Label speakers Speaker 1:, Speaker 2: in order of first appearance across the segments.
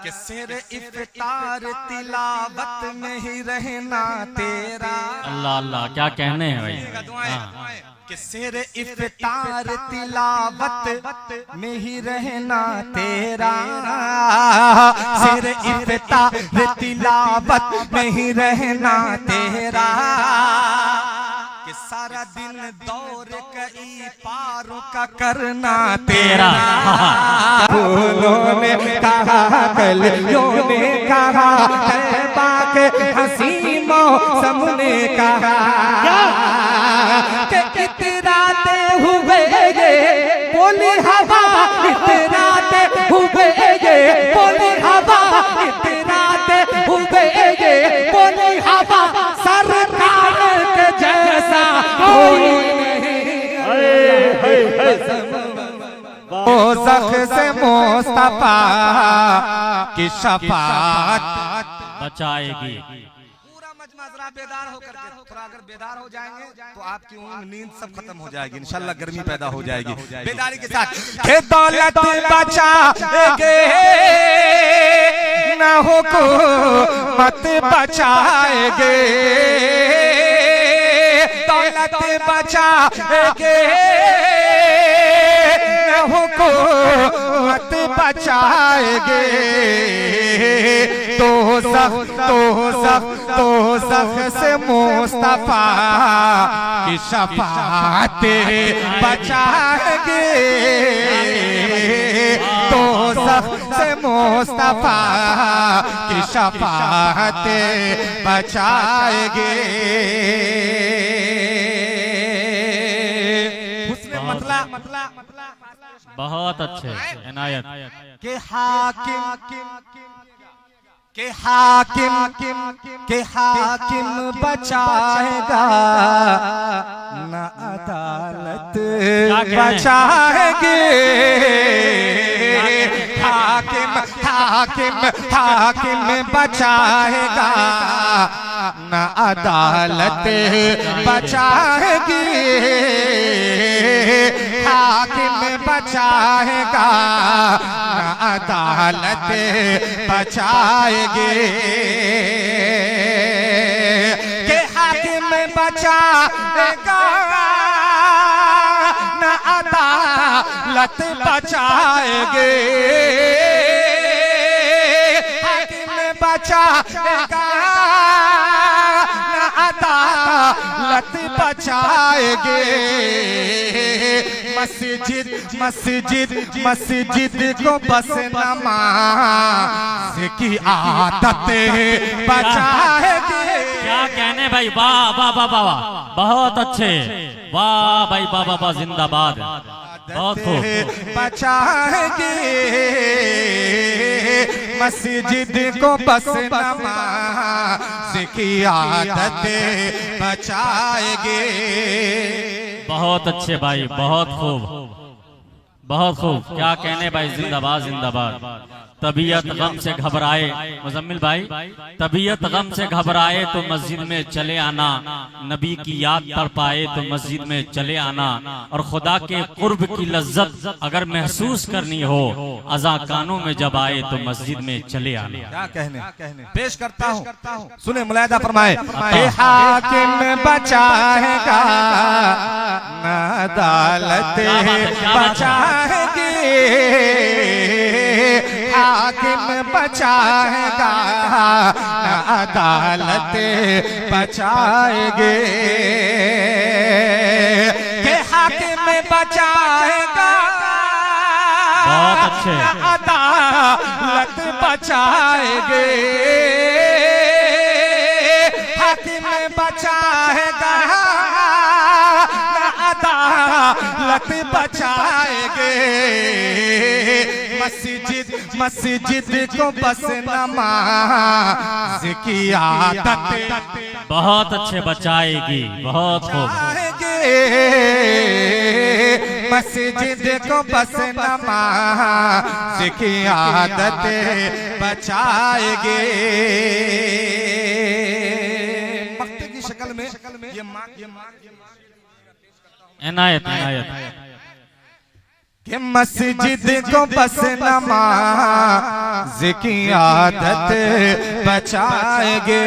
Speaker 1: कि सिर इफ्तार तिलावत में ही रहना तेरा।
Speaker 2: अल्लाह अल्लाह, क्या कहने हैं भाई।
Speaker 1: कि सिर इफ्तार तिलावत में ही रहना तेरा, सिर इफ्तार तिलावत में ही रहना तेरा। कि सारा दिन दौर कई पारों का करना तेरा। फूलों ने कहा, कलियों ने कहा, तैबा के हंसी मौसम ने कहा कि इतराते हुए ये बोली हवा, इतराते हुए ये बोली हवा, इतराते हुए ये बोली हवा, सरकार के जैसा कोई नहीं। दोज़ख से मुस्तफा की शफाअत
Speaker 2: बचाएगी।
Speaker 1: पूरा मजमा जरा बेदार होकर के, थोड़ा अगर बेदार हो जाएंगे तो आपकी नींद सब खत्म हो जाएगी, इंशाल्लाह गर्मी पैदा हो जाएगी बेदारी के साथ। के दौलत बचाएंगे ना हुकूमत बचाएंगे, दौलत बचाएंगे ना हुकूमत बचाएंगे। दोज़ख से मुस्तफा की शफाअत बचाएंगे, दोज़ख से मुस्तफा की शफाअत बचाएंगे।
Speaker 2: बहुत अच्छे इनायत।
Speaker 1: के हाकिम बचाएगा न अदालत बचाएंगे। हाकिम बचाएगा न अदालत बचाएगी, हाकिम बचाएगा न अदालत बचाएगे। के हाकिम बचाएगा न अदालत बचाएगे, हाकिम बचाएगा न अदालत बचाएगे। मस्जिद को बस नमाज की आदत बचाएगी।
Speaker 2: क्या कहने भाई, वाह वाह वाह वाह, बहुत अच्छे, वाह भाई वाह वाह वाह, जिंदाबाद, बहुत खूब।
Speaker 1: बचाएगी मस्जिद को बस नमाज की आदत बचाएगी।
Speaker 2: बहुत अच्छे भाई, बहुत खूब, बहुत खूब। क्या कहने भाई, जिंदाबाद जिंदाबाद। तबीयत गम से घबराए, मुजम्मिल भाई, तबीयत गम से घबराए तो मस्जिद में चले आना, नबी की याद तड़ पाए तो मस्जिद में चले आना, और खुदा के कुर्ब की लज्जत अगर महसूस करनी हो, अज़ा कानों में जब आए तो मस्जिद में चले आना।
Speaker 1: क्या कहने पेश करता हूँ, सुने मुलायदा फरमाए। हाकिम बचाएगा न अदालत बचाएगी, हाकिम बचाएगा न अदालत बचाएगे। के हाकिम बचाएगा
Speaker 2: बहुत अच्छे,
Speaker 1: न अदालत बचाएगे, हाकिम बचाएगा न अदालत बचाएगे। मस्जिद को बस नमाज की आदत
Speaker 2: बहुत अच्छे बचाएगी, बहुत खूब।
Speaker 1: मस्जिद को बस नमाज की आदत बचाएगे। मक्ते की शक्ल में ये
Speaker 2: इनायत इनायत।
Speaker 1: कि मस्जिद को बस नमाज की आदत बचाएंगे,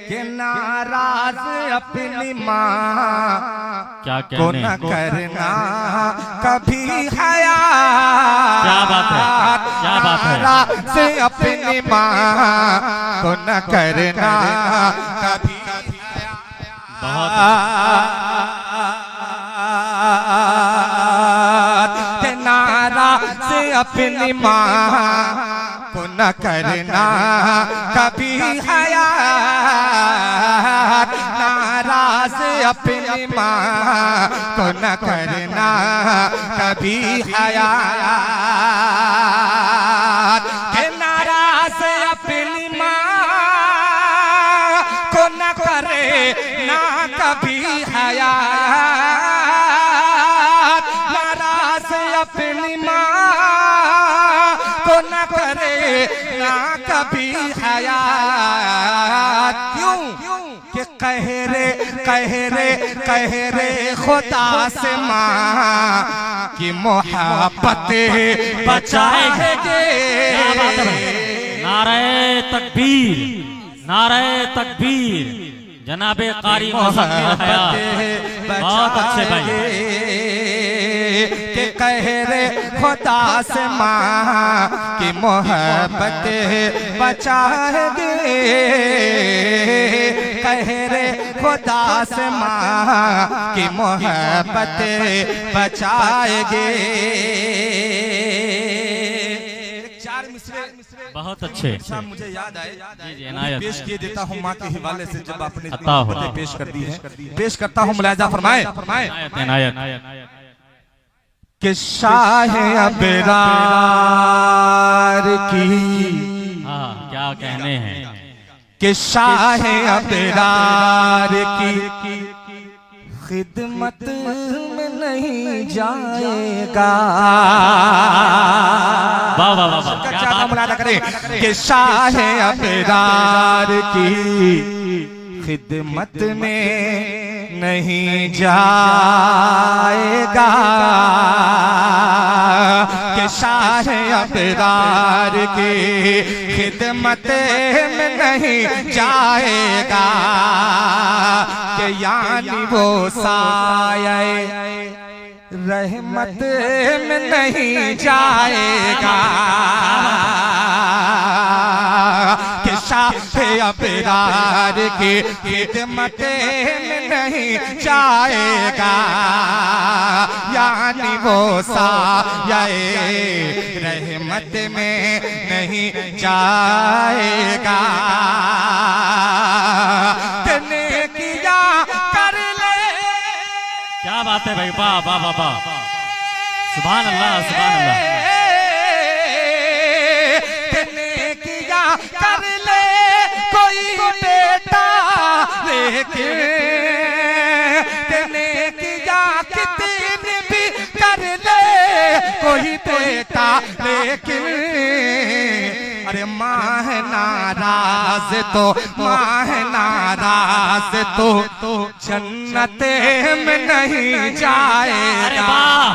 Speaker 1: कि नाराज अपनी माँ
Speaker 2: क्या
Speaker 1: को
Speaker 2: कहने,
Speaker 1: न करना कभी हया।
Speaker 2: क्या बात है, क्या बात है।
Speaker 1: नाराज अपनी माँ को न करना कभी हया।
Speaker 2: बहुत
Speaker 1: से अपनी माँ को न करना कभी हया। नाराज अपनी माँ को न करना कभी हया। नाराज अपनी माँ को न करे ना कभी हया। अपनी माँ को न करे ना कभी हयात। क्यों कि कह रे खुदा से माँ की मोहब्बत बचाएंगे।
Speaker 2: नारे तकबीर, नारे तकबीर। जनाबे कारी मुज़म्मिल हयात, बहुत अच्छे भाई।
Speaker 1: के कह रे खुदा से माँ की मोहब्बत बचाएंगे। कह रे खुदा से माँ की मोहब्बत बचाएंगे। चार मिसरे
Speaker 2: बहुत अच्छे।
Speaker 1: मुझे याद आए,
Speaker 2: जी इनायत
Speaker 1: पेश किए देता हूँ माँ के हवाले से। जब आपने
Speaker 2: अता हो।
Speaker 1: पेश कर दी है, पेश करता हूँ, मुलाहिजा फरमाए।
Speaker 2: इनायत
Speaker 1: कि शाह अबरार की,
Speaker 2: हाँ क्या कहने हैं।
Speaker 1: कि शाह अबरार की खिदमत में नहीं जाएगा।
Speaker 2: वाह वाह वाह, क्या बात।
Speaker 1: मुलाहिजा करें कि शाह अबरार की खिदमत में नहीं जाएगा। कि शाह अबरार की खिदमत में नहीं जाएगा। कि यानी वो साये रहमत में नहीं जाएगा। कि शाह अबरार की खिदमत में नहीं जाएगा। यानी वो साये रहमत में नहीं जाएगा। तने किया कर ले।
Speaker 2: क्या बात है भाई, वाह वाह वाह वाह, सुभान अल्लाह सुभान अल्लाह।
Speaker 1: तने किया कर ले कोई बेटा, लेकिन तने किया कितनी भी कर ले कोई बेटा, लेकिन अरे माँ है नाराज तो, माँ है नाराज तो जन्नत में नहीं जाएगा।
Speaker 2: अरे वाह,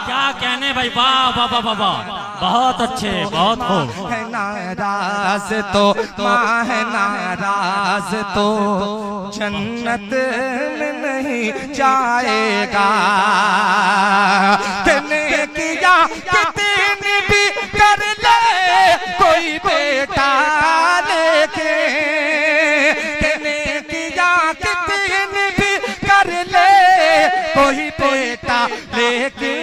Speaker 2: क्या कहने भाई, वाह वाह वाह वाह वाह, बहुत अच्छे, बहुत खूब।
Speaker 1: है नाराज तो, माँ है नाराज तो जन्नत में नहीं जाएगा। तने किया कितनी भी कर ले कोई बेटा, लेके तने किया कितनी भी कर ले कोई बेटा, लेके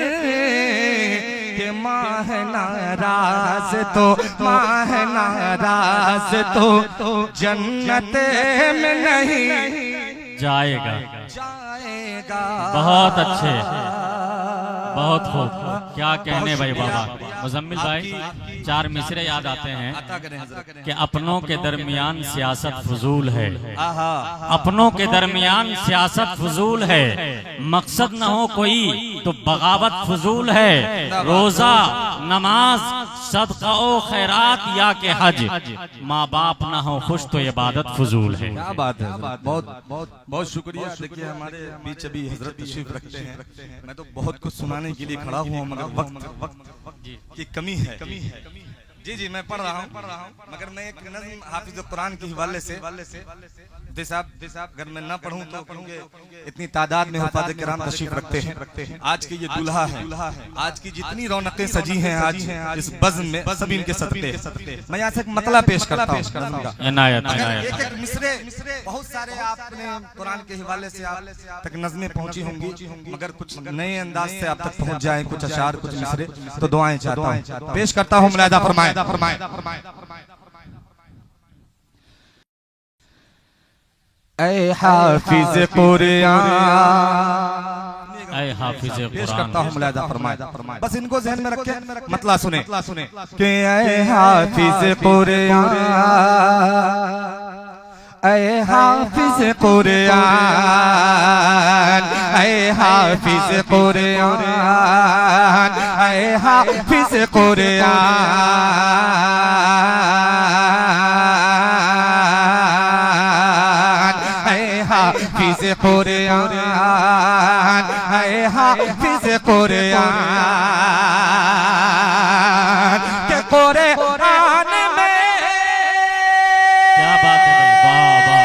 Speaker 1: माँ है नाराज तो, माँ है नाराज तो जन्नत में नहीं
Speaker 2: जाएगा।
Speaker 1: जाएगा।
Speaker 2: बहुत अच्छे, बहुत खूब। क्या कहने भाई बाबा। मुजम्मिल भाई, चार मिसरे याद आते हैं कि अपनों के दरमियान सियासत फजूल है, अपनों के दरमियान सियासत फजूल है, मकसद न हो कोई तो बगावत फजूल है, रोजा नमाज सदका ओ खैरात या के हज, माँ बाप ना हो खुश तो इबादत फजूल है।
Speaker 1: क्या बात है, बहुत बहुत बहुत शुक्रिया। देखिए हमारे बीच अभी हजरत तशरीफ रखते हैं, मैं तो बहुत कुछ सुनाने सुनाने के लिए खड़ा हुआ मगर वक्त की कमी है। जी जी मैं पढ़ रहा हूँ मगर मैं एक नज़्म हाफिज कुरान के हवाले से अगर मैं ना पढ़ूं तो क्योंकि इतनी तादाद में हुफ़ाज़ किराम तशरीफ रखते हैं। आज के ये दूल्हा है, आज की जितनी रौनकें सजी हैं आज इस बज़्म में सभी इनके सदक़े। मैं यहाँ से एक मतला पेश करता हूँ। एक एक मिसरे बहुत सारे आपने कुरान के हवाले से आप तक नज़में पहुंची होंगी मगर कुछ नए अंदाज से आप तक पहुंच जाए, कुछ अशार कुछ मिसरे, तो दुआएं चाहता हूँ, पेश करता हूँ। मुलाहिज़ा फरमाएं। ऐ हाफिज कुरान,
Speaker 2: ऐ हाफिज
Speaker 1: पेश
Speaker 2: कुरान,
Speaker 1: करता हूँ। मुलाहिज़ा फरमाएं, बस इनको ज़हन में रखें, मतला सुने कि ऐ हाफिज कुरान, ऐ हाफिज कुरान, ऐ हाफिज कुरान, ऐ हाफिज कुरान, हाफिज कुरान, है हाफिज कुरान के कुरान में।
Speaker 2: क्या बात है भाई, वाह वाह।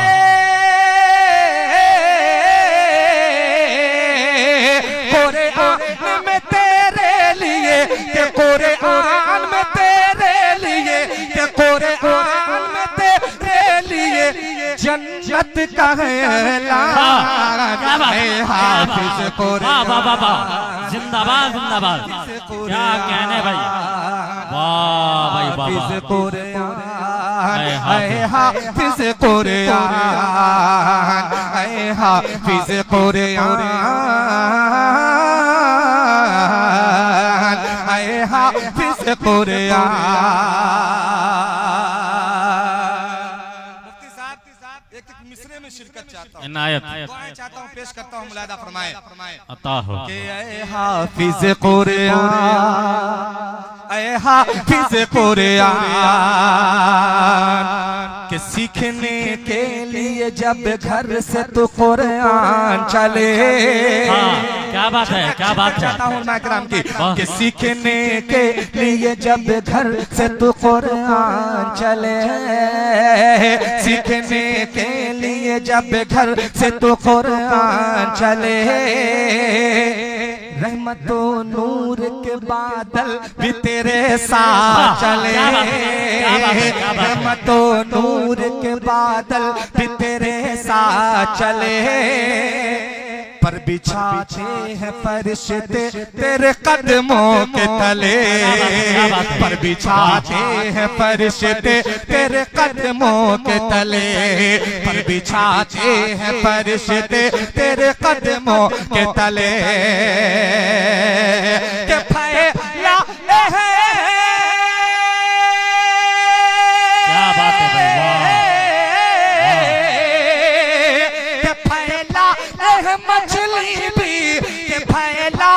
Speaker 1: कुरान में तेरे लिए, के कुरान में तेरे लिए, के कुरान में तेरे लिए जन्नत का है ऐलान, है हाफिज कुरान।
Speaker 2: वाह वाह वाह, जिंदाबाद जिंदाबाद, क्या कहने भाई, वाह भाई वाह।
Speaker 1: हाफिज कुरान, है हाफिज कुरान, है हाफिज कुरान, है हाफिज कुरान। मिसरे में शिरकत चाहता हूँ,
Speaker 2: इनायत
Speaker 1: दुआएं चाहता हूँ, पेश करता हूँ। मुलाहिज़ा फरमाएं
Speaker 2: अता हो
Speaker 1: कि ऐ हाफिज कुरान, ऐ हाफिज कुरान के सीखने के लिए जब घर से तो कुरान चले।
Speaker 2: क्या बात है, क्या बात है।
Speaker 1: चाहता हूँ मैं किराम की कि सीखने के लिए जब घर से तो कुरान चले, सीखने के लिए जब घर से तो कुरान चले, रहमतो नूर के बादल भी तेरे साथ चले, रहमतो नूर के बादल भी तेरे साथ चले, पर बिछाते हैं फरिश्ते तेरे कदमों के तले, पर बिछाते हैं फरिश्ते तेरे कदमों के तले, पर बिछाते हैं फरिश्ते तेरे कदमों के तले, के फैला है।
Speaker 2: क्या बात है भाई, वाह।
Speaker 1: मछली भी के फैला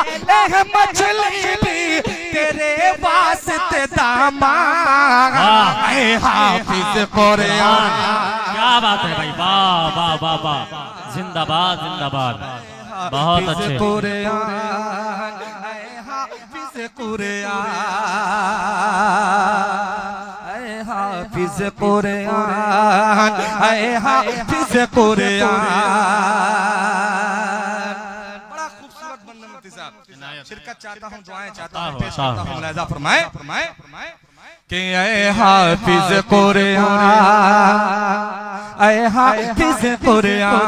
Speaker 1: मछली भी तेरे वास्ते दामाद, है हाफिज कुरान।
Speaker 2: क्या बात है भाई, वाह वाह वाह वाह, जिंदाबाद जिंदाबाद, बहुत अच्छे।
Speaker 1: कुरान, है हाफिज कुरान, है हाफिज कुरान, है हाफिज कुरान। शिरकत चाहता हूँ, दुआएं चाहता हूँ, पेश करता हूँ। मुलाहिज़ा फरमाएं कि ऐ हाफिज कुरान, ऐ हाफिज कुरान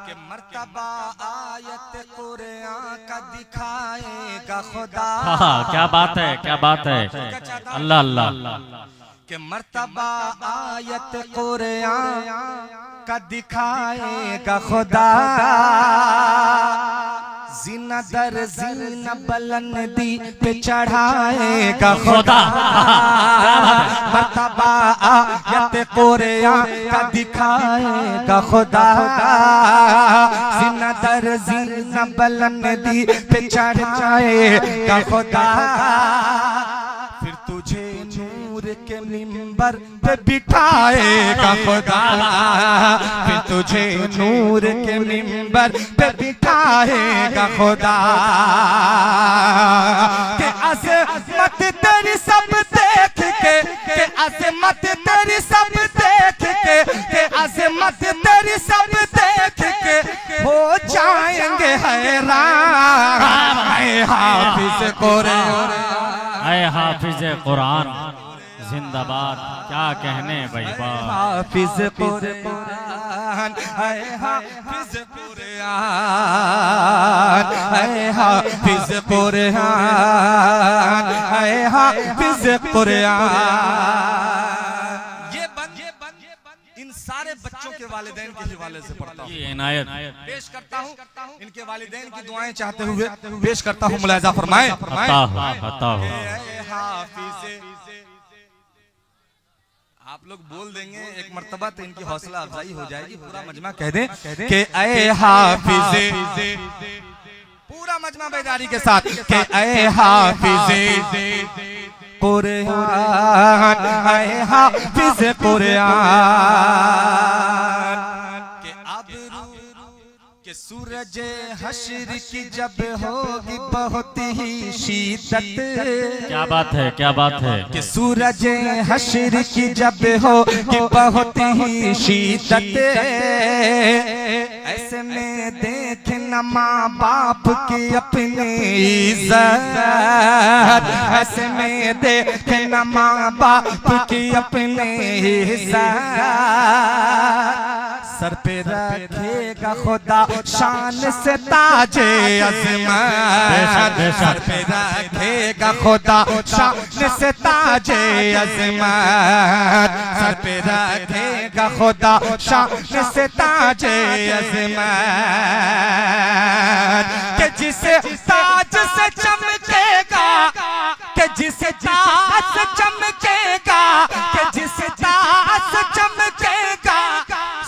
Speaker 1: के मर्तबा आयत कुरान का दिखाएगा खुदा।
Speaker 2: हाँ, क्या बात है, क्या बात है, अल्लाह अल्लाह।
Speaker 1: के मर्तबा आयत कुरान का दिखाएगा खुदा, जीना दर जीना बुलंदी पे चढ़ाएगा खुदा, मर्तबा आयत कुरान का दिखाएगा खुदा, जीना दर जीना बुलंदी पे चढ़ाएगा खुदा, फिर तुझे नूर के मिंबर मिंबर पे बिठाएगा खुदा, फिर तुझे नूर के मिंबर पे बिठाएगा खुदा। के अज़मत तेरी सब देख के अज़मत तेरी सब देख के अज़मत तेरी सब देख के हो जाएंगे हैरान। ऐ हाफिज़ कुरान,
Speaker 2: ऐ हाफिज कुरान जिंदाबाद। क्या कहने भाई बात।
Speaker 1: हाफिज़ कुरान, ऐ हाफिज़ कुरान, ऐ हाफिज़ कुरान, ऐ हाफिज़ कुरान। ये बंद इन सारे बच्चों के वालिदैन के हवाले से पढ़ता हूँ,
Speaker 2: ये इनायत
Speaker 1: पेश करता हूँ। इनके वालिदैन की दुआएं चाहते हुए पेश करता हूँ। मुलाहिज़ा फरमाएं।
Speaker 2: अता हो।
Speaker 1: आप लोग बोल देंगे एक मर्तबा तो इनकी हौसला अफजाई हो जाएगी। पूरा मजमा कह दें कि ऐ हाफिज़े, पूरा मजमा बेदारी के साथ कि ऐ हाफिज़े कुरान, ऐ हाफिज़े कुरान। के अब्रू के सूरज हश्र की जब होगी बहुत ही शिद्दत।
Speaker 2: क्या बात है, क्या बात है।
Speaker 1: कि सूरज हश्र की जब होगी बहुत ही शिद्दत, ऐसे में देखना माँ बाप की अपनी इज्जत, ऐसे में देखना माँ बाप की अपनी इज्जत। सर पे रखेगा खुदा शान से ताजे अज़मत, सर पे रखेगा खुदा शान से ताजे अज़मत, सर पे रखेगा खुदा शान से ताजे अज़मत। कि जिसे ताज से चमकेगा, कि जिसे ताज से चमकेगा, कि जिसे ताज से चमकेगा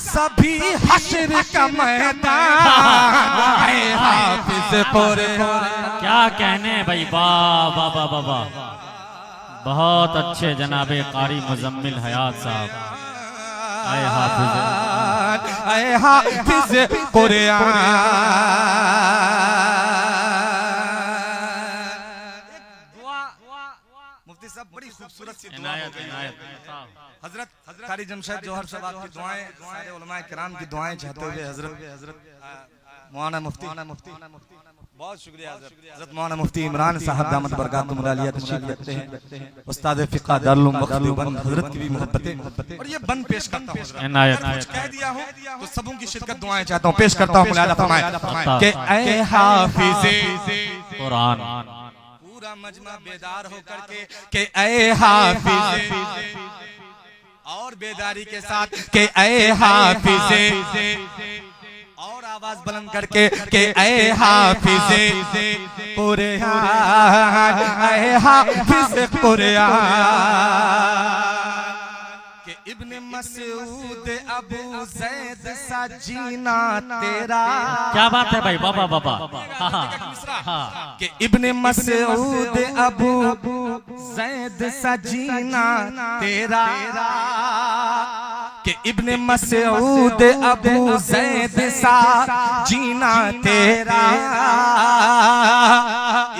Speaker 1: सभी हश्र का मैदान। ऐ हाफिज़ कुरान।
Speaker 2: क्या कहने भाई। वाह वाह वाह वाह वाह। बहुत अच्छे जनाबे कारी मुजम्मिल हयात साहब। ऐ हाफिज़,
Speaker 1: ऐ हाफिज़ कुरान। मुफ्ती साहब बड़ी खूबसूरत सी दुआ
Speaker 2: इनायत इनायत।
Speaker 1: हजरत कारी जमशेद जोहर साहब की दुआएं, सारे उलमाए किराम की दुआएं चाहते हुए हजरत मौलाना मुफ्ती, बहुत शुक्रिया हजरत मौलाना मुफ्ती इमरान साहब दामत बरकातुहुल आलिया तशरीफ रखते हैं। उस्ताद फ़िक़ह दारुल उलूम वक्फ़ देवबंद हजरत की भी मोहब्बतें। और ये बंद पेश करता हूँ।
Speaker 2: इनायत
Speaker 1: कुछ कह दिया हूँ तो सबों की शिरकत दुआएं चाहता हूँ, पेश करता हूँ। मुलाहिज़ा फरमाएं कि ऐ हाफिज़े
Speaker 2: कुरान।
Speaker 1: पूरा मजमा बेदार होकर के ऐ हाफिज़े, और बेदारी के साथ के ऐ हाफिज़े, और आवाज बुलंद करके के ऐ हाफिज़े कुरान, ऐ हाफिज़े कुरान। के इब्ने मसऊद अबू ज़ैद सा जीना तेरा।
Speaker 2: क्या बात है भाई। बाबा बाबा।
Speaker 1: कि इब्ने मसऊद अबू ज़ैद सा जीना तेरा, कि इब्ने मसऊद अबू ज़ैद सा जीना तेरा,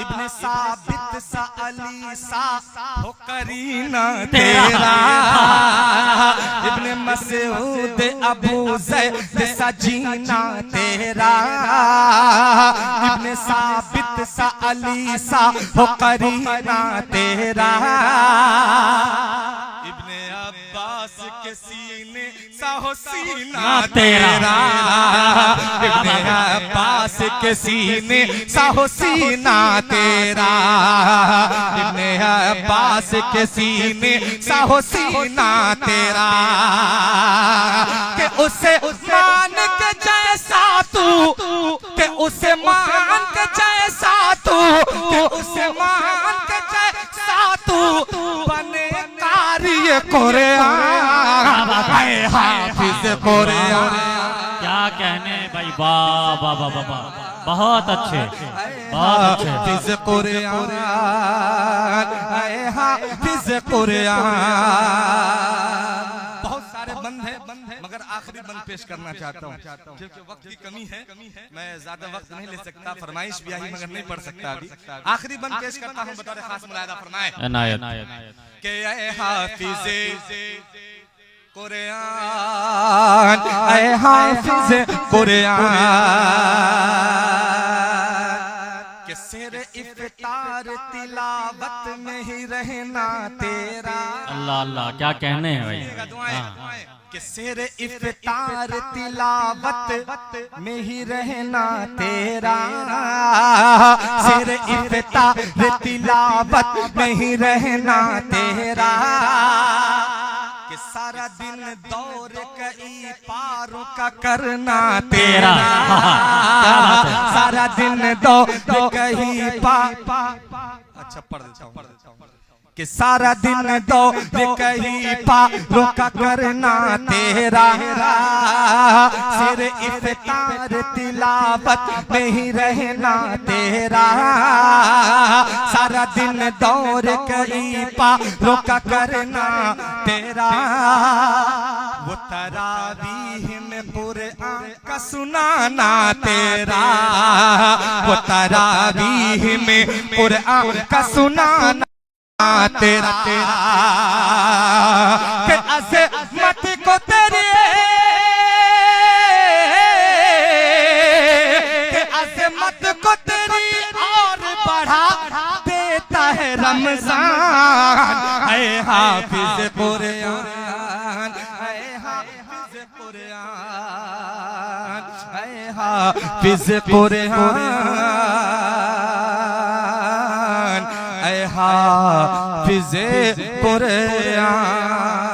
Speaker 1: इब्ने साबित सा अली सा हो करीना तेरा, इब्ने मसऊद अबू ज़ैद सा जीना तेरा, इब्ने साबित सा अली सा हो करीना तेरा, इब्ने अब्बास के सीने सा हो सीना तेरा, इब्ने अब्बास के सीने सा हो सीना तेरा, इब्ने अब्बास के सीने सा हो सीना तेरा, कि उसे मान के जैसा तू, कि उसे मान के जैसा तू, कि उसे मान के जैसा तू बने कारी कुरान, ऐ हाफिज़ कुरान।
Speaker 2: क्या कहने भाई। वाह वाह वाह वाह। बहुत अच्छे, बहुत अच्छे।
Speaker 1: हाफिज़ कुरान, ऐ हाफिज़ कुरान। बहुत सारे बंद है मगर आखिरी बंद पेश करना चाहता हूँ क्योंकि वक्त की कमी है, मैं ज्यादा वक्त नहीं ले सकता, फरमाइश भी आई मगर नहीं पढ़ सकता अभी। आखिरी बंद पेश करता हूँ, बतौर खास मुलाहिजा फरमाए कि ऐ हाफिज़े कुरान, ऐ हाफिज़े कुरान, कि सिर इफ्तार तिलावत में ही रहना तेरा।
Speaker 2: अल्लाह अल्लाह, क्या कहने हैं भाई।
Speaker 1: कि सिर इफ्तार तिलावत में ही रहना तेरा, सिर इफ्तार तिलावत में ही रहना तेरा, कि सारा दिन दौर कई पारों का करना तेरा, सारा दिन दौर कई अच्छा पढ़ देता हूँ कि सारा दिन दौर कहीं पारों का करना तेरा, सिर इफ्तार तिलावत में ही रहना तेरा, सारा दिन दौर कहीं पारों का करना तेरा। वो तरावीह में कुरान का सुनाना तेरा, वो तरावीह में कुरान का सुनाना तेरा, कि अज़मत को तेरे, कि अज़मत को तेरी और बढ़ा देता है रमजान। ऐ हाफिज़ कुरान, ऐ हाफिज़ कुरान, ऐ हाफिज़ कुरान, हाफिज़े कुरान।